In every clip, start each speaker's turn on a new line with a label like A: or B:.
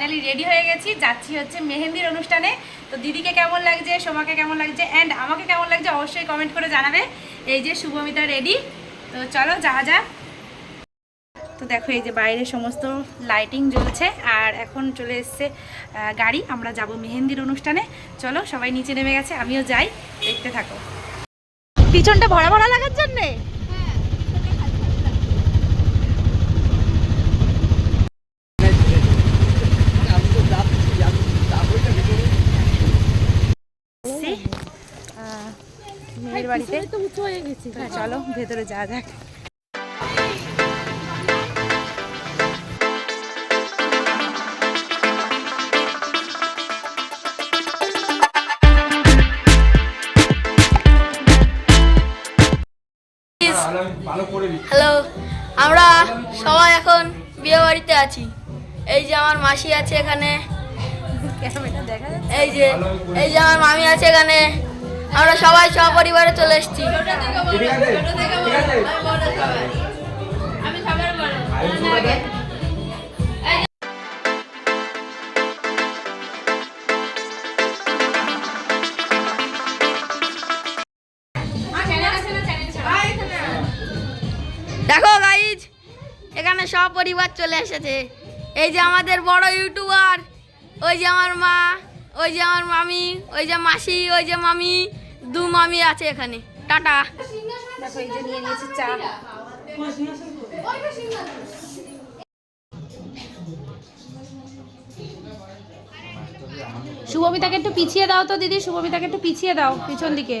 A: Finally ready হয়ে গেছি, যাচ্ছি হচ্ছে মেহেন্দির অনুষ্ঠানে। তো দিদিকে কেমন লাগছে, সোমাকে কেমন লাগছে অ্যান্ড আমাকে কেমন লাগছে অবশ্যই কমেন্ট করে জানাবে। এই যে শুভমিতা রেডি, তো চলো যাওয়া যাক। তো দেখো এই যে বাইরে সমস্ত লাইটিং জ্বলছে আর এখন চলে এসছে গাড়ি, আমরা যাব মেহেন্দির অনুষ্ঠানে। চলো সবাই নিচে নেমে গেছে, আমিও যাই, দেখতে থাকো। পিছনটা ভরা ভরা লাগার জন্যে মেয়ের বাড়িতে তো উঁচু হয়ে গেছে। চলো ভেতরে যাওয়া যাক।
B: হ্যালো, আমরা সবাই এখন বিয়ে বাড়িতে আছি। এই যে আমার মাসি আছে এখানে, এই যে আমার মামি আছে এখানে। আমরা সবাই সপরিবারে চলে এসেছি। দেখো গাইজ, এখানে সব পরিবার চলে এসেছে। এই যে আমাদের বড় ইউটিউবার, ওই যে আমার মা, ওই যে আমার মামি, ওই যে মাসি, ওই যে মামি, দু মামি আছে এখানে। টাটা।
A: দেখো এই যে নিয়ে নিয়েছি চা। শুভমিতাকে একটু পিছিয়ে দাও তো দিদি, শুভমিতাকে একটু পিছিয়ে দাও পিছন দিকে,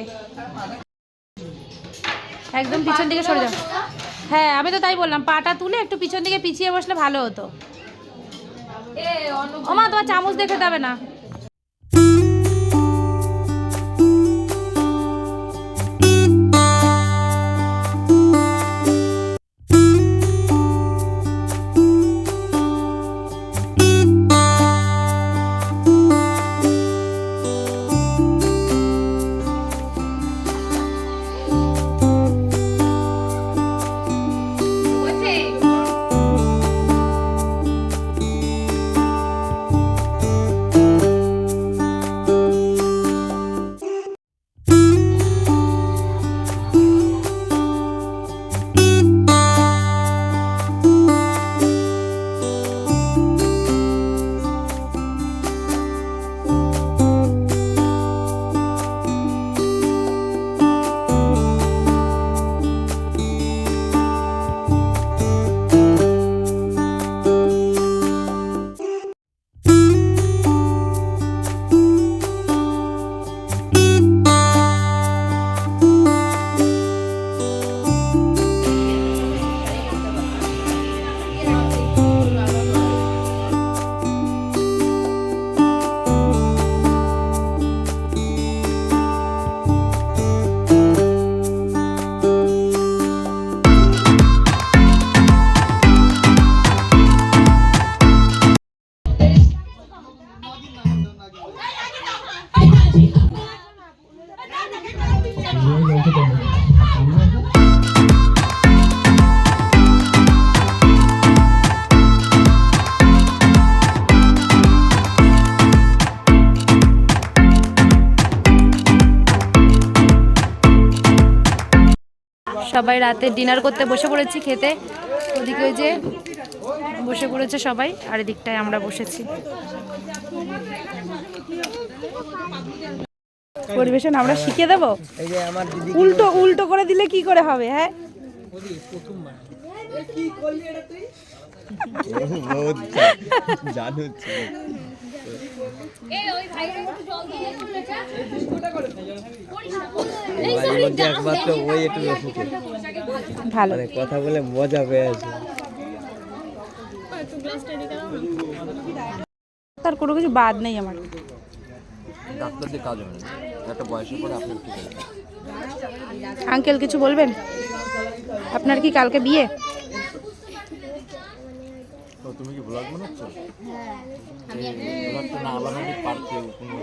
A: একদম পিছন দিকে সরে যাও। হ্যাঁ আমি তো তাই বললাম, পাটা তুলে একটু পিছন দিকে পিছিয়ে বসলে ভালো হতো। ওমা তোমার চামচ দেখে যাবে না। সবাই রাতে ডিনার করতে বসে পড়েছি, খেতে। ওদিকে ওই যে বসে পড়েছে সবাই, আর এদিকটায় আমরা বসেছি। পরিবেশন আমরা শিখে দেবো, উল্টো উল্টো করে দিলে কি করে হবে? হ্যাঁ ভালো
C: কথা বলে মজা পেয়েছে।
A: তার কোনো কিছু বাদ নেই আমার।
C: ডাক্তার দিয়ে কাজ হবে না, একটা বয়সের পরে আপনার কি করবেন?
A: আঙ্কেল কিছু বলবেন? আপনার কি কালকে বিয়ে?
C: তো তুমি কি ব্লগ বানাচ্ছো? এই ব্লগটা না বানালে পারতে কোনো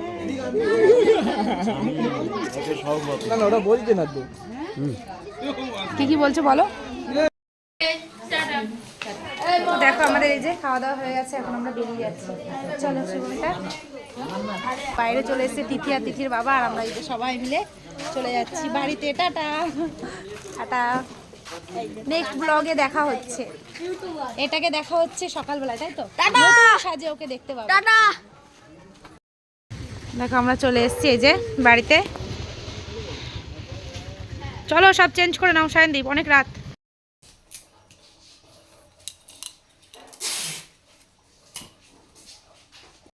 C: না, ওটা বলতে না তো।
A: কি কি বলছো বলো। তো দেখো আমাদের এই যে খাওয়া দাওয়া হয়ে গেছে, এখন আমরা বেরিয়ে যাচ্ছি। চলো শুভমিতা, বাইরে চলে এসেছে তিথি আর তিথির বাবা, আর আমরা এই যে সবাই মিলে চলে যাচ্ছি বাড়িতে। টাটা টাটা, নেক্সট ব্লগে দেখা হচ্ছে। এটাকে দেখা হচ্ছে সকালবেলায়, তাই তো?
B: টাটা।
A: নতুন সাজে ওকে দেখতে পাবো।
B: টাটা।
A: দেখো আমরা চলে এসেছি এই যে বাড়িতে। চলো সব চেঞ্জ করে নাও সায়নদীপ, অনেক রাত।